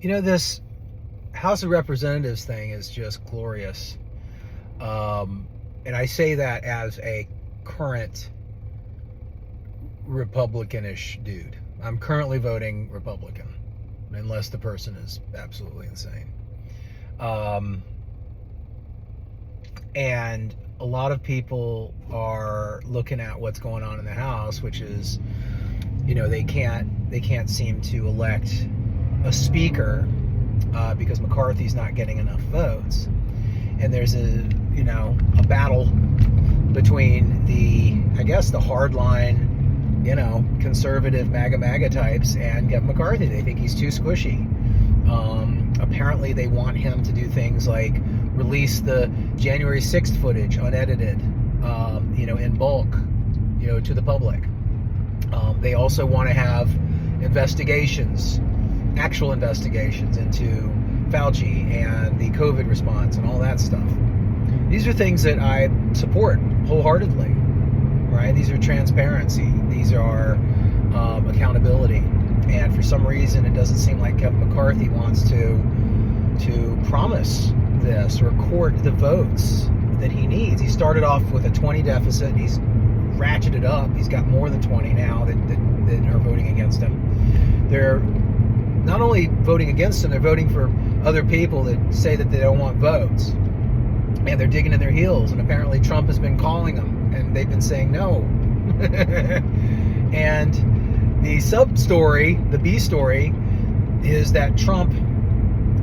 This House of Representatives thing is just glorious. And I say that as a current Republicanish dude. I'm currently voting Republican, unless the person is absolutely insane. And a lot of people are looking at what's going on in the House, which is, they can't seem to elect a speaker because McCarthy's not getting enough votes. And there's a battle between the hardline, conservative MAGA types and Kevin McCarthy. They think he's too squishy. Apparently they want him to do things like release the January 6th footage unedited, in bulk, to the public. They also want to have actual investigations into Fauci and the COVID response and all that stuff. These are things that I support wholeheartedly, right? These are transparency. These are accountability. And for some reason, it doesn't seem like Kevin McCarthy wants to promise this or court the votes that he needs. He started off with a 20 deficit, and he's ratcheted up. He's got more than 20 now that are voting against him. They're not only voting against him, they're voting for other people that say that they don't want votes. And they're digging in their heels. And apparently Trump has been calling them, and they've been saying no. And the sub-story, the B story, is that Trump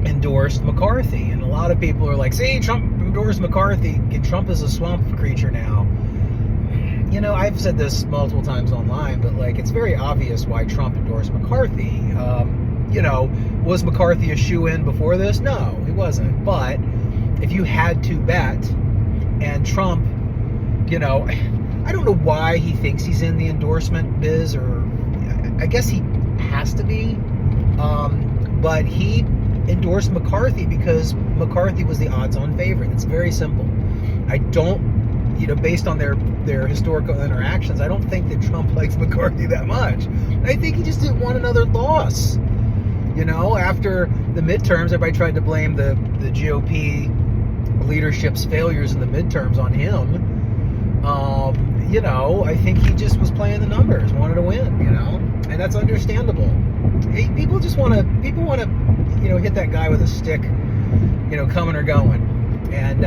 endorsed McCarthy. And a lot of people are like, see, Trump endorsed McCarthy. Trump is a swamp creature now. I've said this multiple times online, but it's very obvious why Trump endorsed McCarthy. Was McCarthy a shoo-in before this? No, he wasn't. But if you had to bet, and Trump, I don't know why he thinks he's in the endorsement biz, or I guess he has to be. But he endorsed McCarthy because McCarthy was the odds-on favorite. It's very simple. I don't, based on their historical interactions, I don't think that Trump likes McCarthy that much. I think he just didn't want another loss. After the midterms, everybody tried to blame the GOP leadership's failures in the midterms on him. I think he just was playing the numbers, wanted to win, and that's understandable. People want to hit that guy with a stick, coming or going. And,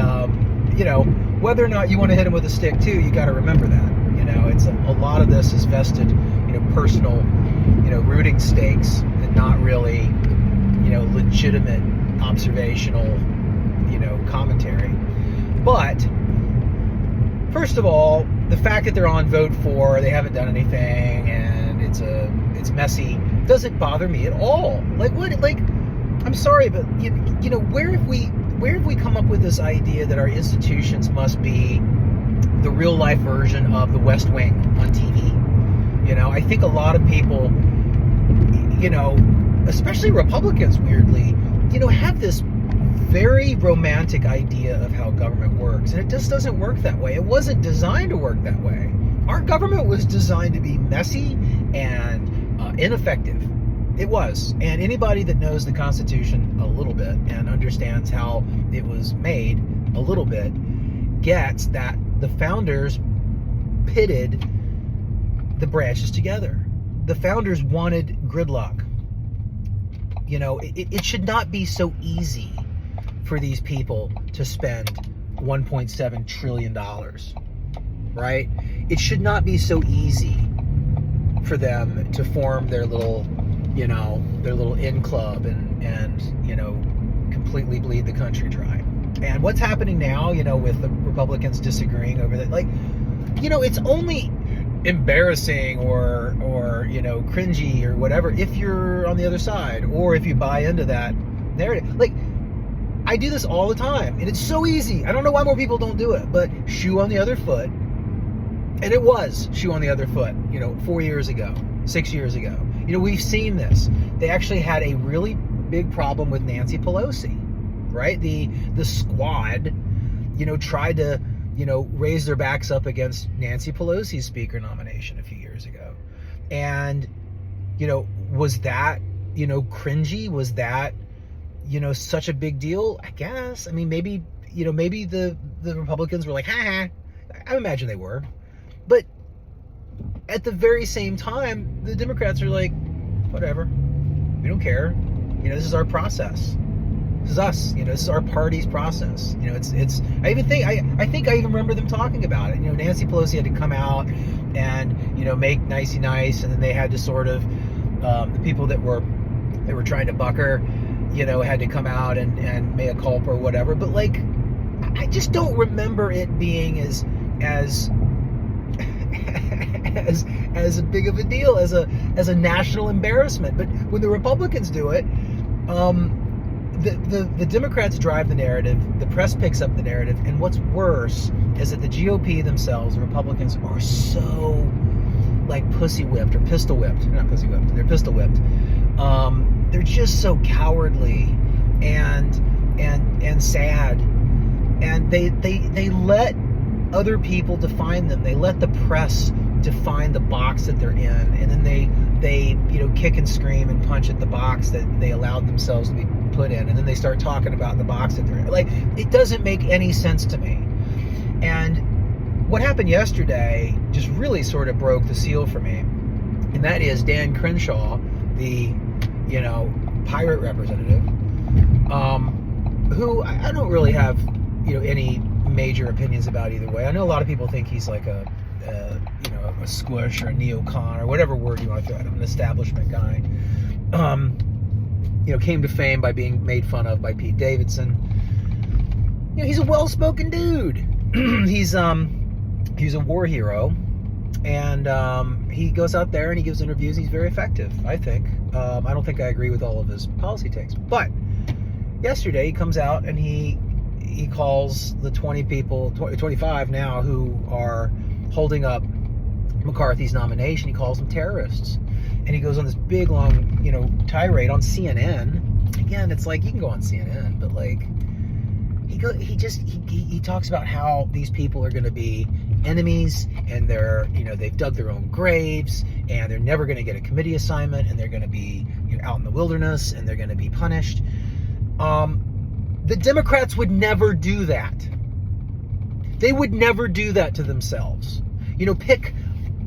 whether or not you want to hit him with a stick too, you got to remember that, it's a lot of this is vested, personal, rooting stakes and not really, legitimate observational, commentary. But first of all, the fact that they're on vote for, they haven't done anything, and it's messy, doesn't bother me at all. I'm sorry, but where have we come up with this idea that our institutions must be the real life version of the West Wing on TV? I think a lot of people, especially Republicans, weirdly, have this very romantic idea of how government works, and it just doesn't work that way. It wasn't designed to work that way. Our government was designed to be messy and ineffective. It was. And anybody that knows the Constitution a little bit and understands how it was made a little bit gets that the founders pitted the branches together. The founders wanted gridlock. It should not be so easy for these people to spend $1.7 trillion, right? It should not be so easy for them to form their little in club and completely bleed the country dry. And what's happening now, with the Republicans disagreeing over that, it's only embarrassing or cringy or whatever if you're on the other side, or if you buy into that narrative. I do this all the time, and it's so easy. I don't know why more people don't do it, but shoe on the other foot. And it was shoe on the other foot, 4 years ago, 6 years ago. We've seen this. They actually had a really big problem with Nancy Pelosi, right? The squad, tried to, raise their backs up against Nancy Pelosi's speaker nomination a few years ago. And, was that cringy? Was that, such a big deal? I guess. I mean, maybe, maybe the Republicans were like, ha. I imagine they were. But at the very same time, the Democrats are like, whatever. We don't care. This is our process. This is us. This is our party's process. It's. I think I even remember them talking about it. Nancy Pelosi had to come out and make nicey nice, and then they had to sort of the people that were trying to buck her, had to come out and mea culpa or whatever. But like, I just don't remember it being as big of a deal, as a national embarrassment. But when the Republicans do it, the Democrats drive the narrative, the press picks up the narrative, and what's worse is that the GOP themselves, the Republicans, are so like pussy whipped or pistol whipped. They're not pussy whipped, they're pistol whipped. They're just so cowardly and sad, and they let other people define them. They let the press define the box that they're in, and then they kick and scream and punch at the box that they allowed themselves to be put in, and then they start talking about the box that they're in. Like, it doesn't make any sense to me. And what happened yesterday just really sort of broke the seal for me, and that is Dan Crenshaw, the pirate representative, who I don't really have any major opinions about either way. I know a lot of people think he's like a squish or a neocon or whatever word you want to throw at him, an establishment guy. Came to fame by being made fun of by Pete Davidson. He's a well-spoken dude. He's a war hero, and he goes out there and he gives interviews. He's very effective, I think. I don't think I agree with all of his policy takes, but yesterday he comes out and he calls the 25 now who are holding up McCarthy's nomination, he calls them terrorists. And he goes on this big, long, tirade on CNN. Again, it's like, you can go on CNN, but like, he talks about how these people are going to be enemies, and they've dug their own graves, and they're never going to get a committee assignment, and they're going to be out in the wilderness, and they're going to be punished. The Democrats would never do that. They would never do that to themselves. Pick,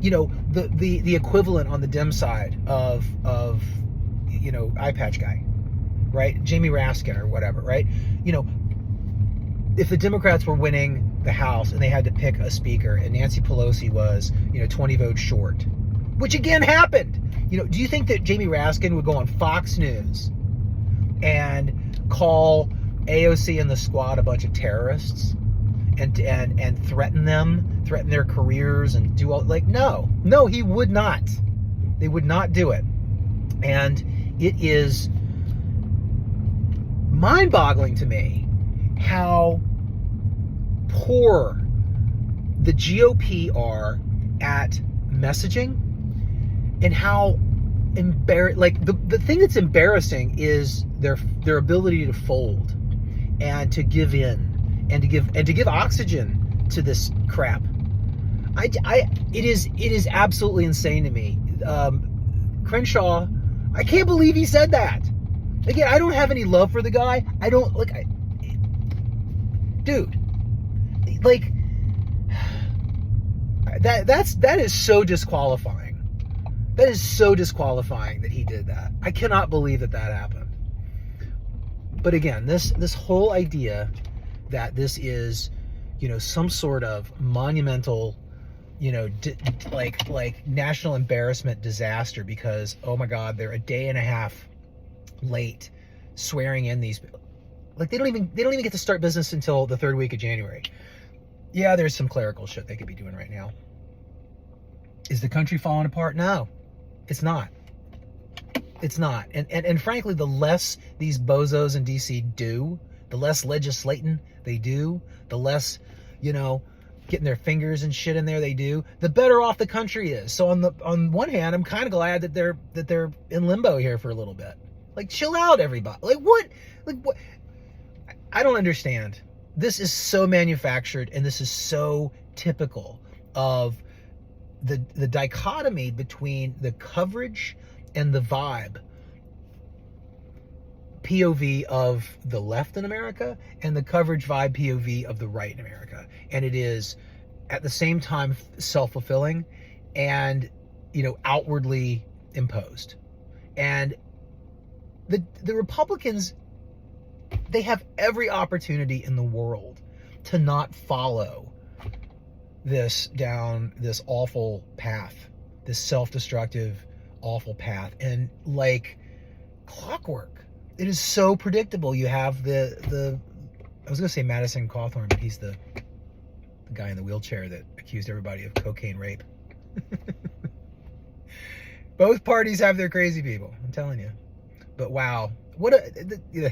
the equivalent on the Dem side of eye patch guy, right? Jamie Raskin or whatever, right? If the Democrats were winning the House and they had to pick a speaker, and Nancy Pelosi was, 20 votes short, which again happened. Do you think that Jamie Raskin would go on Fox News and call AOC and the squad a bunch of terrorists and threaten their careers and do all, like, no, he would not. They would not do it. And it is mind-boggling to me how poor the GOP are at messaging, and how the thing that's embarrassing is their ability to fold and to give in and to give oxygen to this crap. It is absolutely insane to me. Crenshaw, I can't believe he said that. Again, I don't have any love for the guy. I don't dude, like, that is so disqualifying. That is so disqualifying that he did that. I cannot believe that happened. But again, this whole idea that this is, some sort of monumental, like national embarrassment disaster because, oh my God, they're a day and a half late swearing in these, like, they don't even get to start business until the third week of January. Yeah, there's some clerical shit they could be doing right now. Is the country falling apart? No, it's not. It's not. And frankly, the less these bozos in DC do, the less legislating they do, the less, getting their fingers and shit in there they do, the better off the country is. So on one hand, I'm kind of glad that they're in limbo here for a little bit. Like, chill out, everybody. Like what? I don't understand. This is so manufactured, and this is so typical of the dichotomy between the coverage and the vibe POV of the left in America and the coverage vibe POV of the right in America. And it is at the same time self-fulfilling and, outwardly imposed. And the Republicans, they have every opportunity in the world to not follow this down this awful path, this self-destructive, awful path. And like clockwork, it is so predictable. You have the I was going to say Madison Cawthorn, but he's the guy in the wheelchair that accused everybody of cocaine rape. Both parties have their crazy people, I'm telling you. But wow, what a...